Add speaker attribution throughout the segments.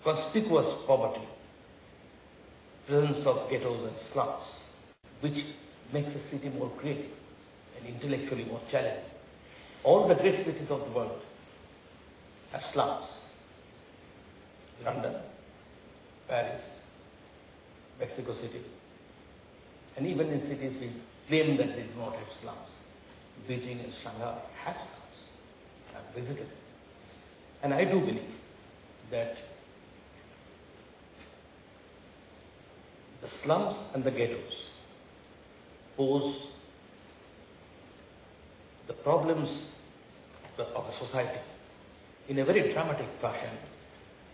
Speaker 1: conspicuous poverty, presence of ghettos and slums, which makes a city more creative and intellectually more challenging. All the great cities of the world have slums. London, Paris, Mexico City, and even in cities we claim that they do not have slums. Beijing and Shanghai have slums. I've visited. And I do believe that the slums and the ghettos pose the problems of the society in a very dramatic fashion.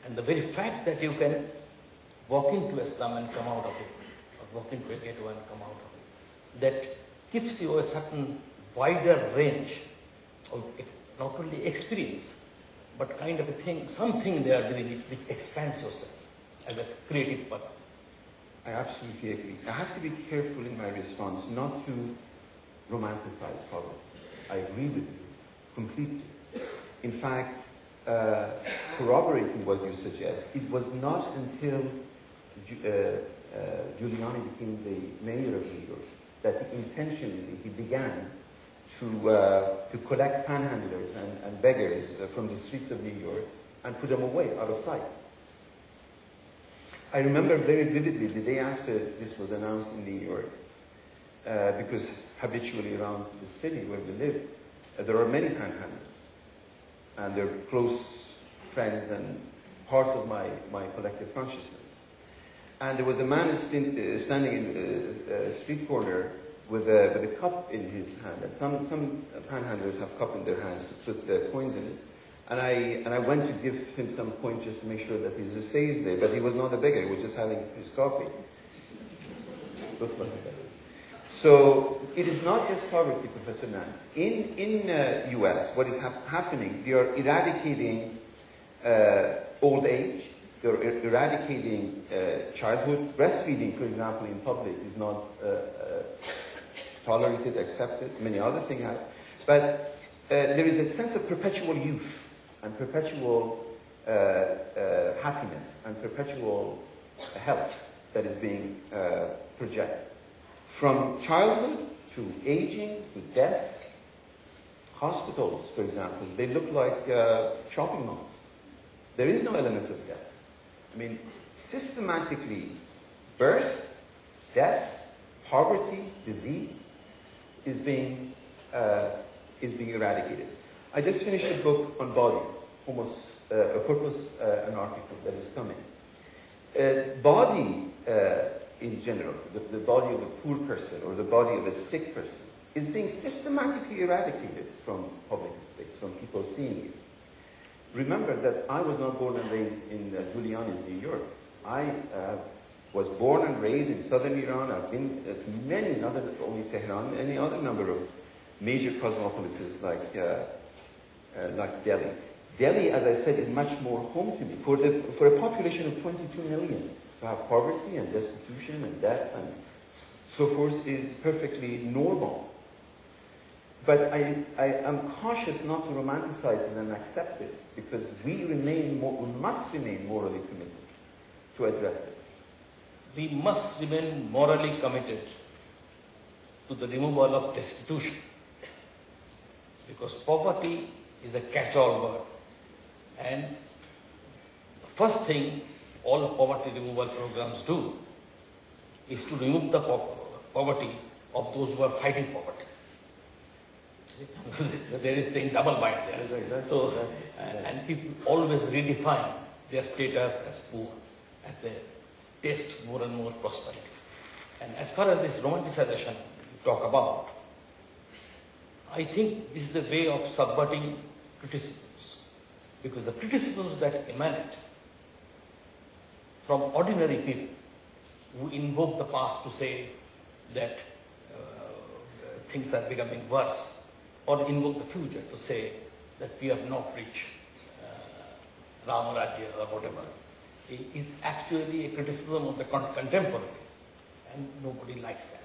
Speaker 1: And the very fact that you can walk into a slum and come out of it, or walk into a ghetto and come out of it, that gives you a certain wider range of not only experience, but kind of a thing, something there within it which expands yourself as a creative person.
Speaker 2: I absolutely agree. I have to be careful in my response not to romanticize poverty. I agree with you completely. In fact, corroborating what you suggest, it was not until Giuliani became the mayor of New York that intentionally he began to collect panhandlers and beggars from the streets of New York and put them away, out of sight. I remember very vividly the day after this was announced in New York, because habitually around the city where we live, there are many panhandlers, and they're close friends and part of my collective consciousness. And there was a man standing in a street corner with a cup in his hand, and some panhandlers have cup in their hands to put the coins in it. And I went to give him some coins just to make sure that he stays there, but he was not a beggar, he was just having his coffee. Looked like a beggar. So it is not just poverty, Professor Nandy. In US, what is happening, they are eradicating old age, they're eradicating childhood. Breastfeeding, for example, in public is not tolerated, accepted, many other things. But there is a sense of perpetual youth and perpetual happiness and perpetual health that is being projected. From childhood to aging to death, hospitals, for example, they look like shopping malls. There is no element of death. I mean, systematically, birth, death, poverty, disease is being eradicated. I just finished a book on body, almost a purpose, an article that is coming. Body, in general, the body of a poor person or the body of a sick person is being systematically eradicated from public space, from people seeing it. Remember that I was not born and raised in Giuliani's New York. I was born and raised in southern Iran. I've been to many, not only Tehran, any other number of major cosmopolises like Delhi. Delhi, as I said, is much more home to me. For a population of 22 million, to have poverty and destitution and death and so forth is perfectly normal. But I am cautious not to romanticize it and accept it, because we must remain morally committed to address it.
Speaker 1: We must remain morally committed to the removal of destitution, because poverty is a catch-all word. And the first thing all poverty removal programs do is to remove the poverty of those who are fighting poverty. There is the double bind there.
Speaker 2: Exactly.
Speaker 1: So, and people always redefine their status as poor, as they taste more and more prosperity. And as far as this romanticization you talk about, I think this is the way of subverting criticisms, because the criticisms that emanate from ordinary people who invoke the past to say that things are becoming worse, or invoke the future to say that we have not reached Ramarajya or whatever, is actually a criticism of the contemporary, and nobody likes that.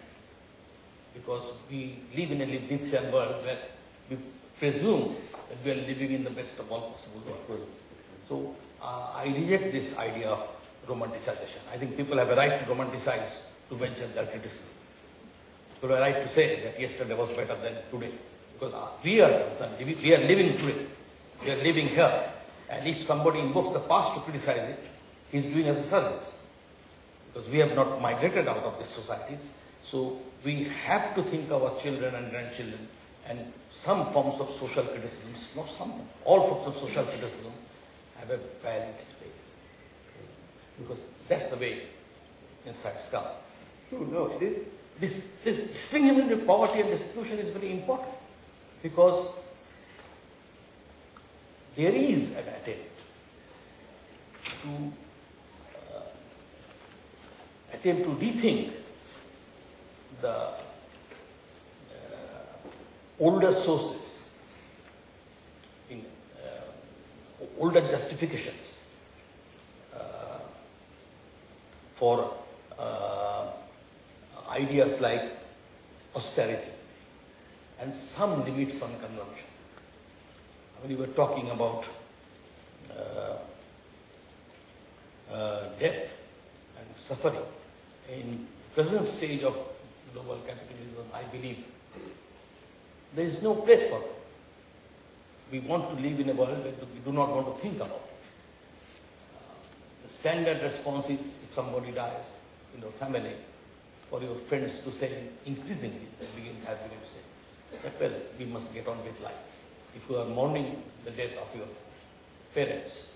Speaker 1: Because we live in a Leibnizian world where we presume that we are living in the best of all possible worlds. So I reject this idea of romanticization. I think people have a right to romanticize, to mention their criticism. People have a right to say that yesterday was better than today. Because we are concerned, we are living today. We are living here. And if somebody invokes the past to criticize it, he's doing us a service. Because we have not migrated out of these societies. So we have to think of our children and grandchildren, and some forms of social criticism, not some, all forms of social criticism have a valid space. Because that's the way insights come.
Speaker 2: True, no,
Speaker 1: This distinction between poverty and destitution is very important, because there is an attempt to rethink the older sources, in older justifications for ideas like austerity and some limits on consumption. When you were talking about death and suffering, in present stage of global capitalism, I believe there is no place for it. We want to live in a world where we do not want to think about it. The standard response is, if somebody dies in your family, for your friends to say, increasingly, they begin having to say, that, well, we must get on with life. If you are mourning the death of your parents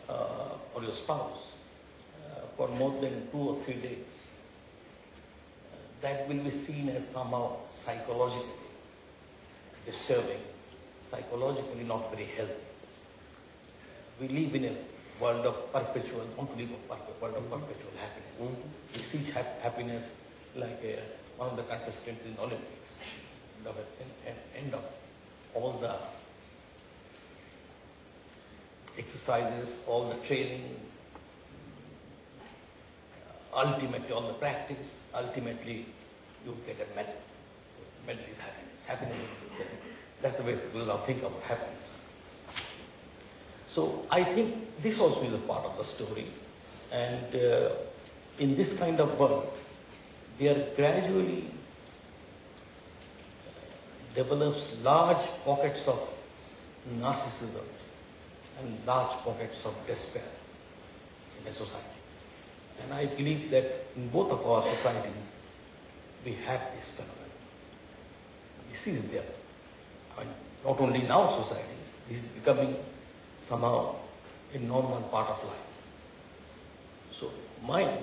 Speaker 1: or your spouse for more than 2 or 3 days, that will be seen as somehow psychologically disturbing, psychologically not very healthy. We live in a world of perpetual, want to live a world of perpetual happiness. We see happiness like one of the contestants in Olympics, end of all the exercises, all the training, ultimately all the practice, ultimately you get a medal. Medal is happiness. Happiness is the same. That's the way people now think about happiness. So I think this also is a part of the story. And in this kind of world, there gradually develops large pockets of narcissism and large pockets of despair in a society. And I believe that in both of our societies, we have this phenomenon. This is there. I mean, not only in our societies, this is becoming somehow a normal part of life. So my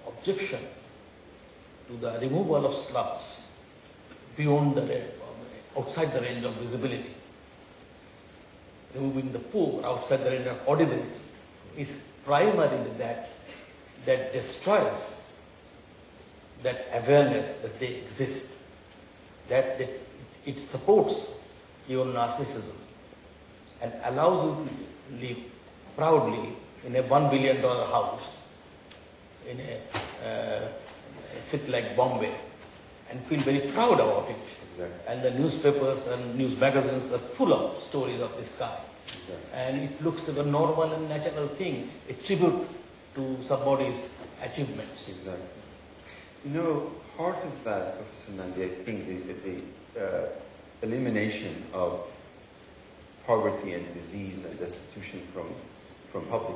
Speaker 1: objection to the removal of slums beyond the outside the range of visibility, removing the poor outside the range of audibility, is primarily that destroys that awareness that they exist, that it supports your narcissism and allows you to live proudly in a $1 billion house in a city like Bombay and feel very proud about it.
Speaker 2: Exactly.
Speaker 1: And the newspapers and news magazines are full of stories of this kind.
Speaker 2: Exactly.
Speaker 1: And it looks like a normal and natural thing, a tribute to somebody's achievements.
Speaker 2: Exactly. You know, part of that, Professor Nandy, I think the elimination of poverty and disease and destitution from public